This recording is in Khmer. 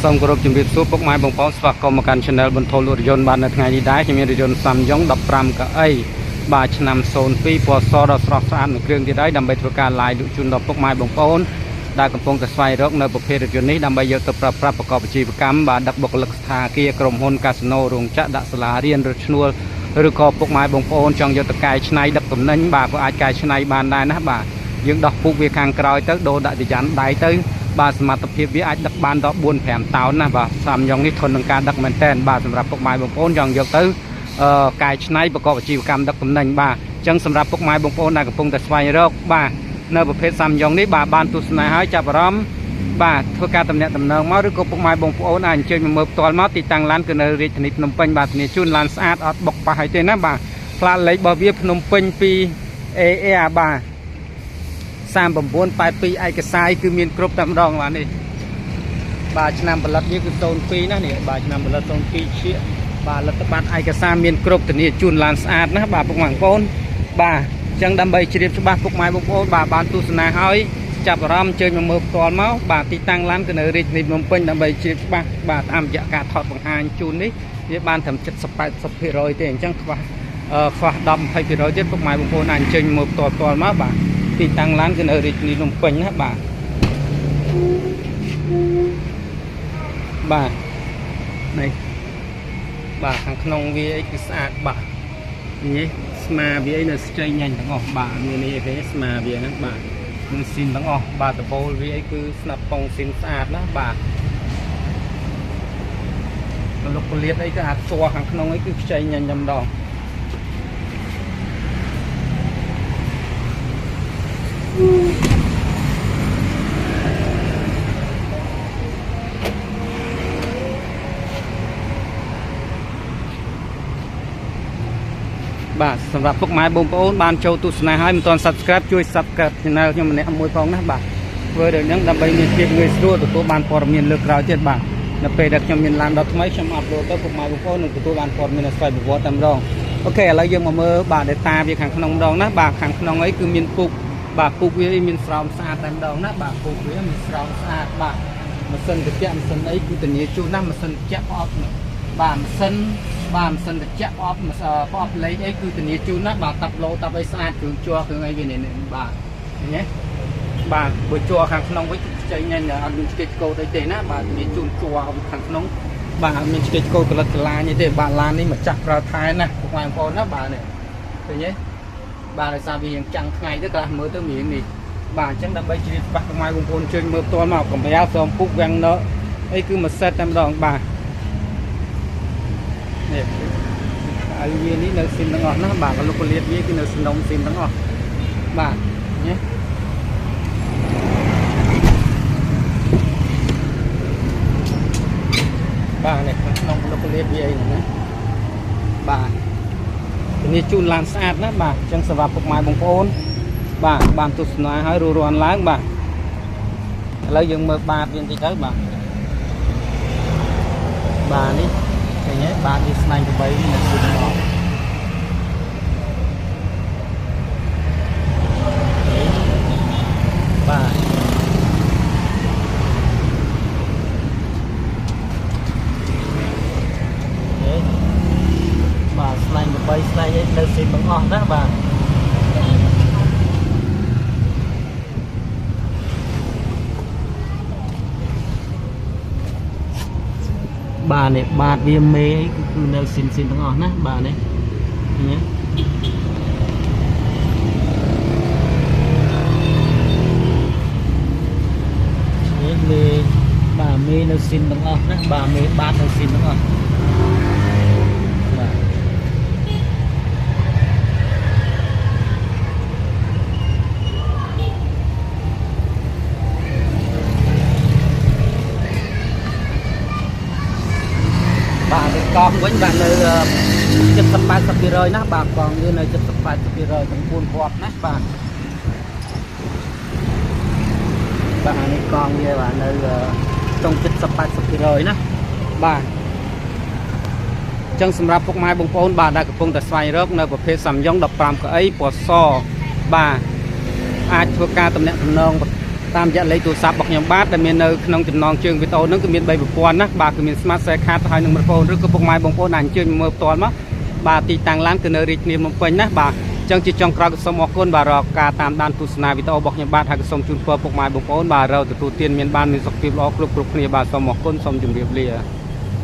សូមគោរពជំរាបសួរពុកម៉ែបងប្អូនស្វាគមន៍មកកាន់ Channel បន្ទោលរថយន្តបាននៅថ្ងៃនេះដែរខ្ញុំមានរថយន្ត Samyong 15 កៅអីបាទឆ្នាំ02ពណ៌សដ៏ស្រស់ស្អាតមួយគ្រឿងទៀតហើយដើម្បីធ្វើការ live លក់ជូនដល់ពុកម៉ែបងប្អូនដែលកំពុងតែស្វែងរកនៅប្រភេទរថយន្តនេះដើម្បីយកទៅប្រើប្រាស់ប្រកបអាជីវកម្មបាទដឹកបុគ្គលិកស្ថានភាពក្រុមហ៊ុនកាស៊ីណូរោងចក្រដាក់សាលារៀនឬឈ្នួលឬក៏ពុកម៉ែបងប្អូនចង់យកទៅកែច្នៃដឹកទំនិញបាទក៏អាចកែច្នៃបានដែរណាបាទយើងដោះពុកវាខាងក្រោយទៅដូរដាក់ប្រយ័ត្នដៃទៅបាទសមត្ថភាពវាអាចដឹកបានដល់ 4-5 តោនណាបាទSamyongនេះធន់នឹងការដឹកមែនតើបាទសម្រាប់ពុកម៉ែបងប្អូនចង់យកទៅកែច្នៃប្រកបអាជីវកម្មដឹកទំនិញបាទអញ្ចឹងសម្រាប់ពុកម៉ែបងប្អូនដែលកំពុងតែស្វែងរកបាទនៅប្រភេទSamyongនេះបាទបានទស្សនាហើយចាប់អារម្មណ៍បាទធ្វើការតំណាក់តំណងមកឬក៏ពុកម៉ែបងប្អូនអាចអញ្ជើញមកមើលផ្ទាល់មកទីតាំងឡានគឺនៅរាជធានីភ្នំពេញបាទធានាជូនឡានស្អាតអត់បុកប៉ះឲ្យទេណាបាទផ្លាកលេខរបស់វាភ្នំពេញ2 AA បាទ3982ឯកសារគឺមានគ្រប់តែម្ដងបាទនេះបាទឆ្នាំផលិតនេះគឺ02ណានេះបាទឆ្នាំផលិត02ជាបាទលទ្ធប័ណ្ណឯកសារមានគ្រប់ធានាជូនឡានស្អាតណាបាទពុកម៉ែបងប្អូនបាទអញ្ចឹងដើម្បីជ្រាបច្បាស់ពុកម៉ែបងប្អូនបាទបានទស្សនាហើយចាប់អារម្មណ៍អញ្ជើញមកមើលផ្ទាល់មកបាទទីតាំងឡានគឺនៅរាជធានីភ្នំពេញដើម្បីជ្រាបច្បាស់បាទតាមរយៈការថតបង្ហាញជូននេះវាបានត្រឹម 70-80% ទេអញ្ចឹងខ្វះ 10-20% ទៀតពុកម៉ែបងប្អូនអាចអញ្ជើញមើលផ្ទាល់មកបាទទីតាំងឡានគឺនៅរាជធានីភ្នំពេញណាបាទបាទនេះបាទខាងក្នុងវាអីគឺស្អាតបាទនេះស្មាវាអីនៅស្ចៃញ៉ាញ់ទាំងអស់បាទមាននេះទេស្មាវាហ្នឹងបាទនឹងស៊ីនទាំងអស់បាទដបូលវាអីគឺស្នាប់ប៉ុងស៊ីនស្អាតណាបាទលោកពលាតអីក៏អាចជ័រខាងក្នុងអីគឺខ្ចីញ៉ាញ់តែម្ដងបាទសម្រាប់ពុកម៉ែបងប្អូនបានចូលទស្សនាហើយមិនទាន់ Subscribe ជួយ Subscribe Channel ខ្ញុំម្នាក់មួយផងណាបាទធ្វើដូចហ្នឹងដើម្បីមានភាពងាយស្រួលទទួលបានព័ត៌មានលើកក្រោយទៀតបាទនៅពេលដែលខ្ញុំមានឡានដល់ថ្មីខ្ញុំអាប់ឡូតទៅពុកម៉ែបងប្អូននឹងទទួលបានព័ត៌មានស្វ័យប្រវត្តិតែម្ដងអូខេឥឡូវយើងមកមើលបាទ data វាខាងក្នុងម្ដងណាបាទខាងក្នុងអីគឺមានពុកបាទពុកវាមានស្រោមស្អាតតែម្ដងណាបាទពុកវាមានស្រោមស្អាតបាទម៉ាស៊ីនត្រជាក់ម៉ាស៊ីនអីគឺធានាជូនណាម៉ាស៊ីនត្រជាក់ប្រអប់បាទម៉ាស៊ីនត្រជាក់ប្រអប់លេខអីគឺធានាជូនណាបាទតាប់ឡូតាប់អីស្អាតគ្រឿងជ័រគ្រឿងអីវានេះបាទឃើញទេបាទបើជ័រខាងក្នុងវិញខ្ចីញ៉ាញ់អត់មានឆ្កេតឆ្កូតអីទេណាបាទមានជូនជ័រខាងក្នុងបាទអត់មានឆ្កេតឆ្កូតកលិតកលាញអីទេបាទឡាននេះម្ចាស់ប្រើថែណាពុកម៉ែបងប្អូនណាបាទនេះឃើញទេបាទដោយសារវាយ៉ាងចាំងថ្ងៃទៅខ្លះមើលទៅមាននេះបាទអញ្ចឹងដើម្បីជ្រាបច្បាស់ពុកម៉ែបងប្អូនជើញមើលផ្ទាល់មកកំរាលស្រោមពុកវាំងណអីគឺមួយសេតតែម្ដងបាទនេះឲ្យវានេះនៅស៊ីមទាំងអស់ណាបាទលោកពលាតវាគឺនៅសំណុំស៊ីមទាំងអស់បាទនេះបាទនេះក្នុងលោកពលាតវាអីណាបាទនេះជូនឡានស្អាតណាបាទអញ្ចឹងសម្រាប់ពុកម៉ែបងប្អូនបាទបានទស្សនាឲ្យរួរាន់ឡើងបាទឥឡូវយើងមើលបាតវាបន្តិចទៅបាទបាទនេះឃើញទេបាទវាស្នែង8នេះនៅស៊ីទាំងអស់បាទបាទស្នែង8ស្នែងអីនៅស៊ីទាំងអស់ណាបាទបាទនេះបាទវាមេគឺនៅស៊ីនទាំងអស់ណាបាទនេះឃើញទេនេះមេបាទមេនៅស៊ីនទាំងអស់ណាបាទមេបាទនៅស៊ីនទាំងអស់បាទបាទកង់វិញបាទនៅ70-80% ណាបាទកង់វានៅ70-80% ទាំង4គ្រាប់ណាបាទបាទនេះកង់វាបាទនៅក្នុង70-80% ណាបាទអញ្ចឹងសម្រាប់ពុកម៉ែបងប្អូនបាទដែលកំពុងតែស្វែងរកនៅប្រភេទSamyong 15 កៅអីពណ៌សបាទអាចធ្វើការតំណាក់តំណង តាមរយៈលេខទូរស័ព្ទរបស់ខ្ញុំបាទដែលមាននៅក្នុងចំណងជើងវីដេអូហ្នឹងគឺមាន3ប្រព័ន្ធណាបាទគឺមាន Smart Share Card ហើយនឹង smartphone ឬក៏ពុកម៉ែបងប្អូនអាចអញ្ជើញមើលផ្ទាល់មកបាទទីតាំងឡានគឺនៅរាជធានីភ្នំពេញណាបាទអញ្ចឹងជាចុងក្រោយក៏សូមអរគុណបាទរកការតាមដានទស្សនាវីដេអូរបស់ខ្ញុំបាទហើយក៏សូមជូនពរពុកម៉ែបងប្អូនបាទរកទទួលទានមានបានមានសុខភាពល្អគ្រប់គ្នាបាទសូមអរគុណសូមជម្រាបលា